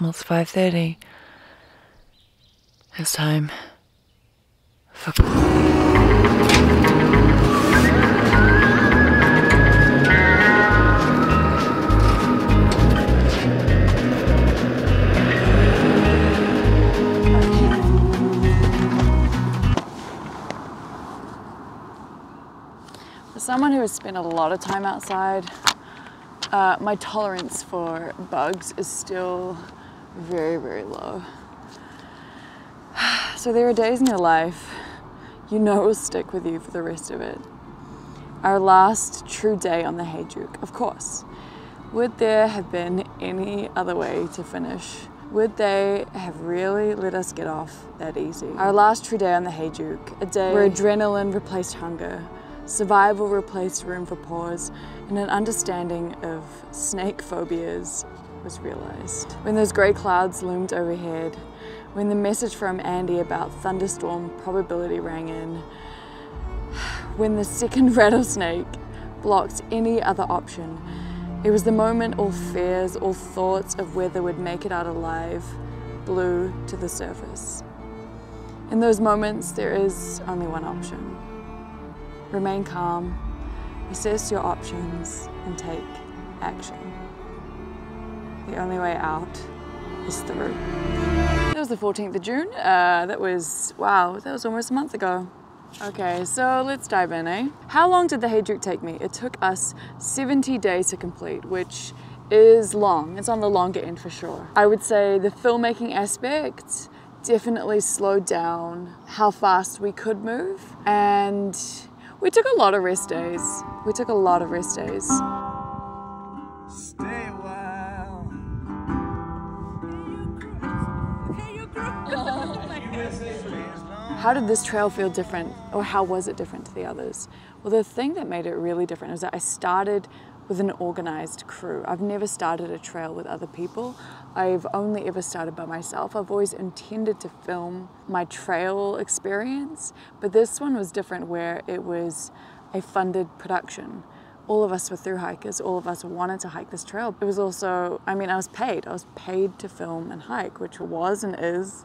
Well, it's 5:30. It's time for... For someone who has spent a lot of time outside, my tolerance for bugs is still very, very low. So there are days in your life you know will stick with you for the rest of it. Our last true day on the Hayduke, of course. Would there have been any other way to finish? Would they have really let us get off that easy? Our last true day on the Hayduke, a day where adrenaline replaced hunger, survival replaced room for pause, and an understanding of snake phobias was realized. When those grey clouds loomed overhead, when the message from Andy about thunderstorm probability rang in, when the second rattlesnake blocked any other option, it was the moment all fears, all thoughts of whether we'd make it out alive blew to the surface. In those moments, there is only one option. Remain calm, assess your options, and take action. The only way out is through. It was the 14th of June. That was almost a month ago. Okay, so let's dive in, eh? How long did the Hayduke take me? It took us 70 days to complete, which is long. It's on the longer end for sure. I would say the filmmaking aspect definitely slowed down how fast we could move, and we took a lot of rest days. Stay a while. How did this trail feel different, or how was it different to the others? Well, the thing that made it really different was that I started with an organized crew. I've never started a trail with other people. I've only ever started by myself. I've always intended to film my trail experience, but this one was different where it was a funded production. All of us were thru hikers, all of us wanted to hike this trail. It was also, I was paid to film and hike, which was and is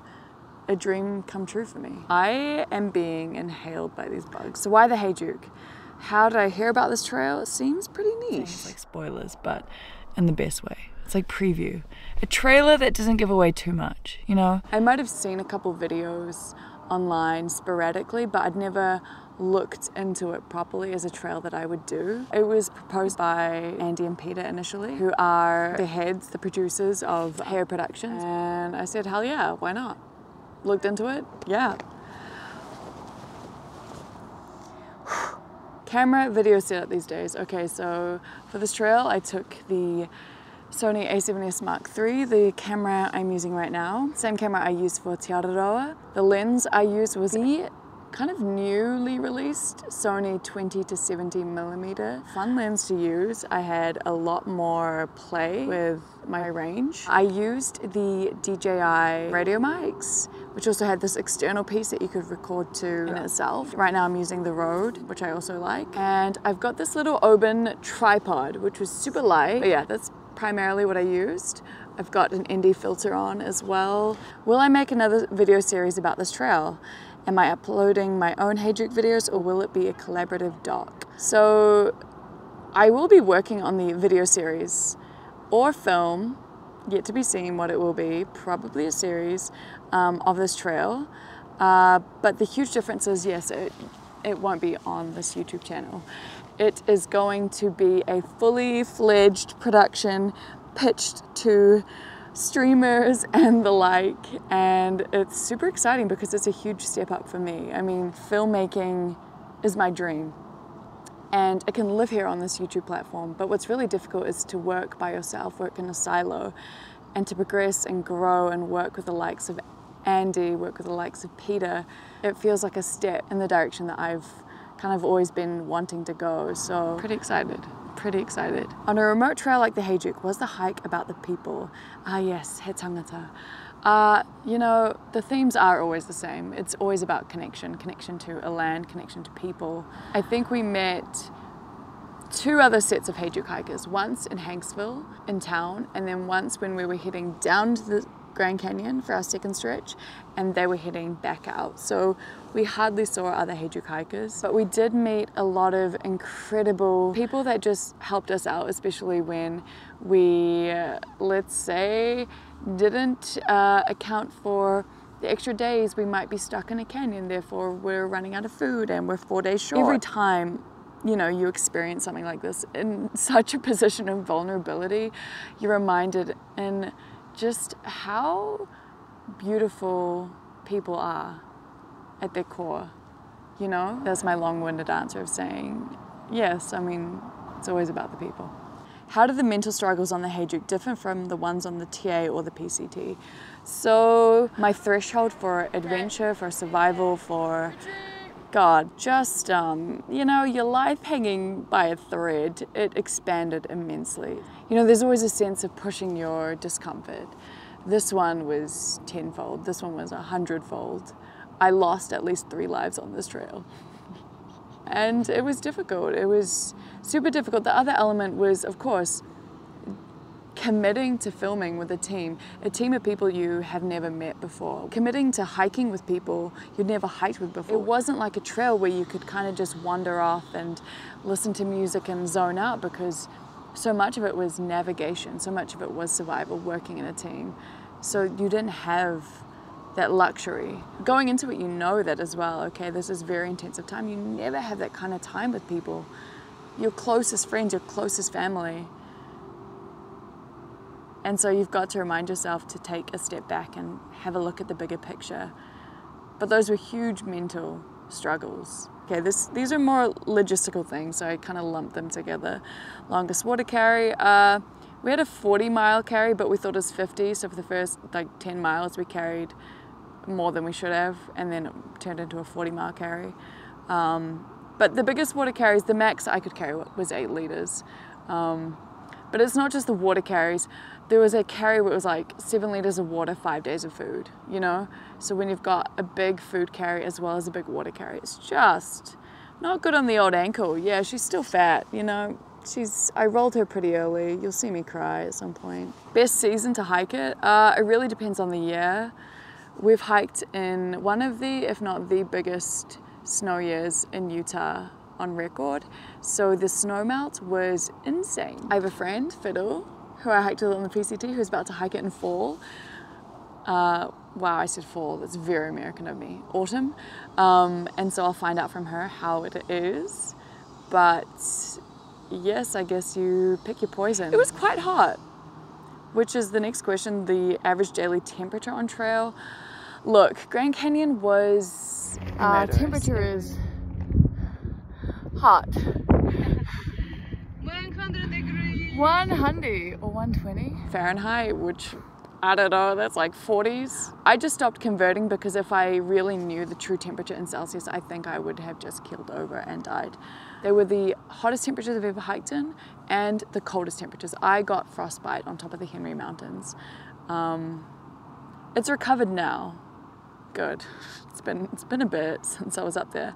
a dream come true for me. I am being inhaled by these bugs. So why the Hayduke? How did I hear about this trail? It seems pretty niche. It's like spoilers, but in the best way. It's like preview. A trailer that doesn't give away too much, you know? I might have seen a couple videos online sporadically, but I'd never looked into it properly as a trail that I would do. It was proposed by Andy and Peter initially, who are the heads, the producers of Hair Productions. And I said, hell yeah, why not? Looked into it, yeah. Camera, video setup these days. Okay, so for this trail, I took the Sony A7S Mark III, the camera I'm using right now. Same camera I used for Te Araroa. The lens I used was the kind of newly released Sony 20 to 70 millimeter. Fun lens to use. I had a lot more play with my range. I used the DJI radio mics, which also had this external piece that you could record to in itself. Right now I'm using the Rode, which I also like. And I've got this little Oben tripod, which was super light. But yeah, that's primarily what I used. I've got an ND filter on as well. Will I make another video series about this trail? Am I uploading my own Hayduke videos, or will it be a collaborative doc? So I will be working on the video series or film, yet to be seen what it will be, probably a series of this trail. But the huge difference is, yes, it won't be on this YouTube channel. It is going to be a fully fledged production pitched to streamers and the like, and it's super exciting because it's a huge step up for me. Filmmaking is my dream, and I can live here on this YouTube platform, but what's really difficult is to work by yourself, work in a silo, and to progress and grow and work with the likes of Andy, work with the likes of Peter. It feels like a step in the direction that I've kind of always been wanting to go, so pretty excited. On a remote trail like the Hayduke, was the hike about the people? Ah yes, he tangata. You know, the themes are always the same. It's always about connection to a land, connection to people. I think we met 2 other sets of Hayduke hikers, once in Hanksville in town, and then once when we were heading down to the Grand Canyon for our second stretch, and they were heading back out. So we hardly saw other Hayduke hikers, but we did meet a lot of incredible people that just helped us out, especially when we, let's say, didn't account for the extra days we might be stuck in a canyon, therefore we're running out of food and we're 4 days short. Every time, you know, you experience something like this in such a position of vulnerability, you're reminded in just how beautiful people are at their core, you know? That's my long-winded answer of saying, yes, I mean, it's always about the people. How do the mental struggles on the Hayduke differ from the ones on the TA or the PCT? So my threshold for adventure, for survival, for God, just, you know, your life hanging by a thread, it expanded immensely. You know, there's always a sense of pushing your discomfort. This one was tenfold, this one was 100-fold. I lost at least 3 lives on this trail. And it was difficult, it was super difficult. The other element was, of course, committing to filming with a team of people you have never met before. Committing to hiking with people you'd never hiked with before. It wasn't like a trail where you could kind of just wander off and listen to music and zone out, because so much of it was navigation, so much of it was survival, working in a team. So you didn't have that luxury. Going into it, you know that as well, okay, this is very intensive time. You never have that kind of time with people. Your closest friends, your closest family. And so you've got to remind yourself to take a step back and have a look at the bigger picture. But those were huge mental struggles. Okay, these are more logistical things, so I kind of lumped them together. Longest water carry, we had a 40-mile carry, but we thought it was 50, so for the first like 10 miles we carried more than we should have, and then it turned into a 40-mile carry. But the biggest water carries, the max I could carry was 8 liters. But it's not just the water carries. There was a carry where it was like 7 liters of water, 5 days of food, you know? So when you've got a big food carry as well as a big water carry, it's just not good on the old ankle. Yeah, she's still fat, you know? I rolled her pretty early. You'll see me cry at some point. Best season to hike it? It really depends on the year. We've hiked in one of the, if not the biggest snow years in Utah on record. So the snow melt was insane. I have a friend, Fiddle, who I hiked with on the PCT, who's about to hike it in fall. Wow, I said fall, that's very American of me. Autumn. And so I'll find out from her how it is. But yes, I guess you pick your poison. It was quite hot, which is the next question, the average daily temperature on trail. Look, Grand Canyon was temperature is hot. 100 degrees. 100 or 120 Fahrenheit, which I don't know, that's like 40s. I just stopped converting because if I really knew the true temperature in Celsius, I think I would have just keeled over and died. They were the hottest temperatures I've ever hiked in and the coldest temperatures. I got frostbite on top of the Henry Mountains. It's recovered now. Good. It's been a bit since I was up there,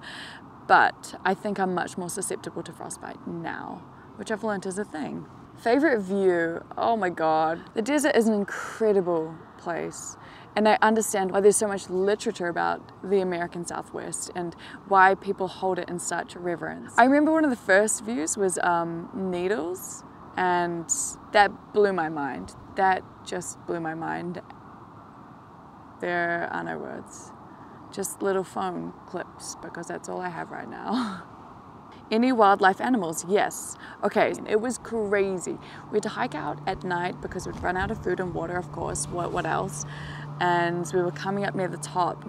but I think I'm much more susceptible to frostbite now, which I've learned is a thing. Favorite view? Oh my God. The desert is an incredible place, and I understand why there's so much literature about the American Southwest and why people hold it in such reverence. I remember one of the first views was Needles, and that blew my mind. That just blew my mind. There are no words, just little phone clips, because that's all I have right now. Any wildlife animals? Yes. Okay, it was crazy. We had to hike out at night because we'd run out of food and water, of course. What else? And we were coming up near the top,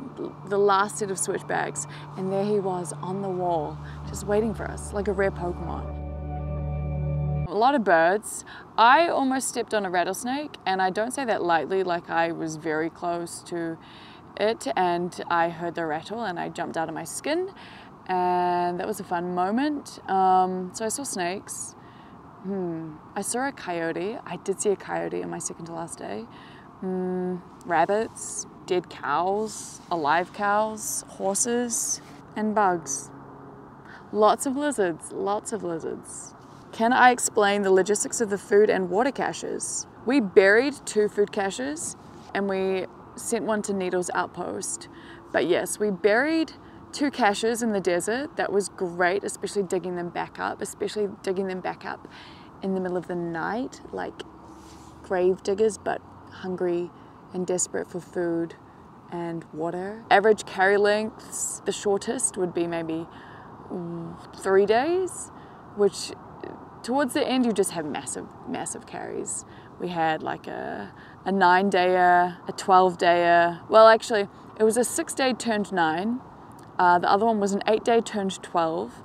the last set of switchbacks, and there he was on the wall, just waiting for us, like a rare Pokemon. A lot of birds. I almost stepped on a rattlesnake, and I don't say that lightly, like I was very close to it, and I heard the rattle and I jumped out of my skin, and that was a fun moment. So I saw snakes. I saw a coyote. I did see a coyote on my second to last day. Rabbits, dead cows, alive cows, horses, and bugs. Lots of lizards, lots of lizards. Can I explain the logistics of the food and water caches? We buried 2 food caches and we sent one to Needles Outpost. But yes, we buried 2 caches in the desert. That was great, especially digging them back up in the middle of the night, like grave diggers, but hungry and desperate for food and water. Average carry lengths, the shortest would be maybe 3 days, which towards the end you just have massive carries. We had like a 9-dayer, a 12-dayer. Well, actually, it was a 6-day turned 9. The other one was an 8-day turned 12.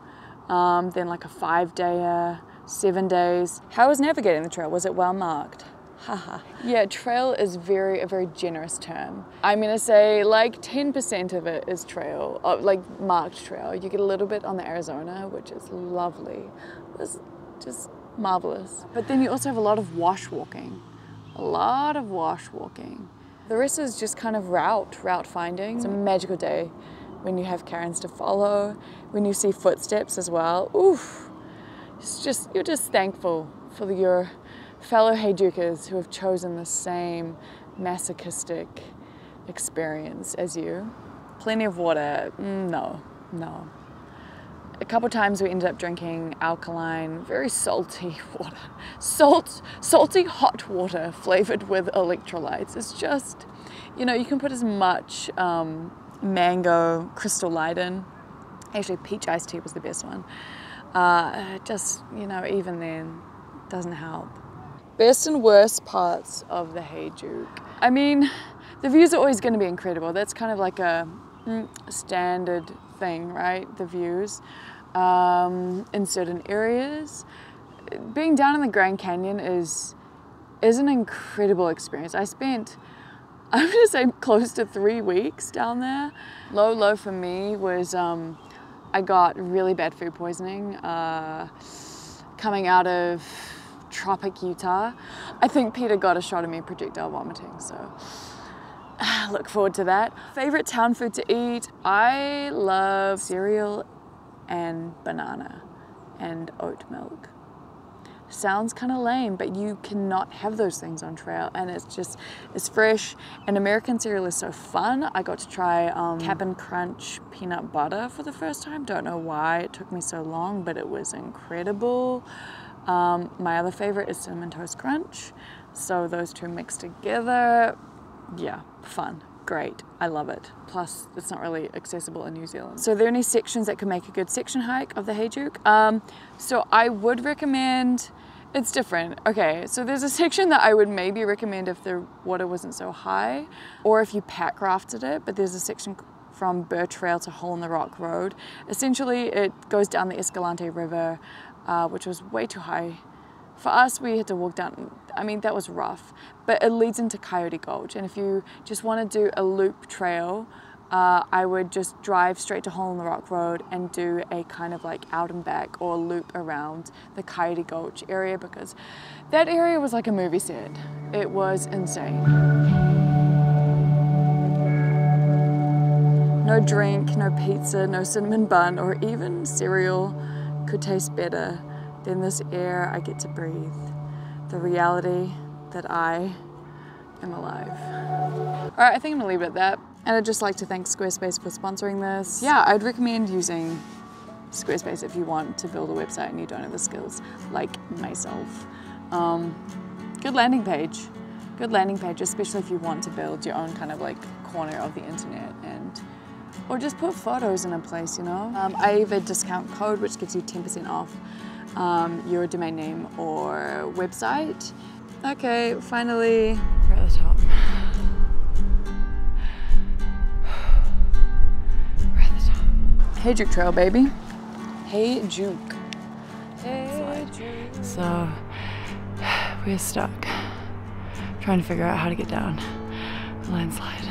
Then like a 5-dayer, 7 days. How was navigating the trail? Was it well marked? Haha. Yeah, trail is a very generous term. I'm gonna say like 10% of it is trail, like marked trail. You get a little bit on the Arizona, which is lovely. It's just marvelous. But then you also have a lot of wash walking. The rest is just kind of route finding. It's a magical day when you have cairns to follow, when you see footsteps as well. Oof. You're just thankful for your fellow Haydukers who have chosen the same masochistic experience as you. Plenty of water, no. A couple times we ended up drinking alkaline, very salty water. Salty hot water flavored with electrolytes. It's just, you know, you can put as much mango Crystal Light in. Actually, peach iced tea was the best one. Just, you know, even then, doesn't help. Best and worst parts of the Hayduke. I mean, the views are always going to be incredible. That's kind of like a standard thing, right? The views in certain areas. Being down in the Grand Canyon is an incredible experience. I spent, I'm going to say, close to 3 weeks down there. Low for me was I got really bad food poisoning coming out of tropic Utah. I think Peter got a shot of me projectile vomiting, so look forward to that. Favorite town food to eat? I love cereal and banana and oat milk. Sounds kind of lame, but you cannot have those things on trail, and it's fresh. And American cereal is so fun. I got to try Cap'n Crunch peanut butter for the first time. Don't know why it took me so long, but it was incredible. My other favorite is Cinnamon Toast Crunch. So those two mixed together, yeah, fun, great, I love it. Plus, it's not really accessible in New Zealand. So are there any sections that could make a good section hike of the Hayduke? So I would recommend, it's different. Okay, so there's a section that I would maybe recommend if the water wasn't so high, or if you pack rafted it, but there's a section from Burr Trail to Hole in the Rock Road. Essentially, it goes down the Escalante River, which was way too high. For us, we had to walk down, I mean, that was rough, but it leads into Coyote Gulch. And if you just want to do a loop trail, I would just drive straight to Hole in the Rock Road and do a kind of like out and back or loop around the Coyote Gulch area, because that area was like a movie set. It was insane. No drink, no pizza, no cinnamon bun, or even cereal could taste better than this air I get to breathe. The reality that I am alive. All right, I think I'm gonna leave it at that. And I'd just like to thank Squarespace for sponsoring this. Yeah, I'd recommend using Squarespace if you want to build a website and you don't have the skills, like myself. Good landing page. Good landing page, especially if you want to build your own kind of like corner of the internet, or just put photos in a place, you know? I have a discount code which gives you 10% off your domain name or website. Okay, finally, we're at the top. We're at the top. Hayduke Trail, baby. Hayduke. Hayduke. So, we're stuck trying to figure out how to get down the landslide.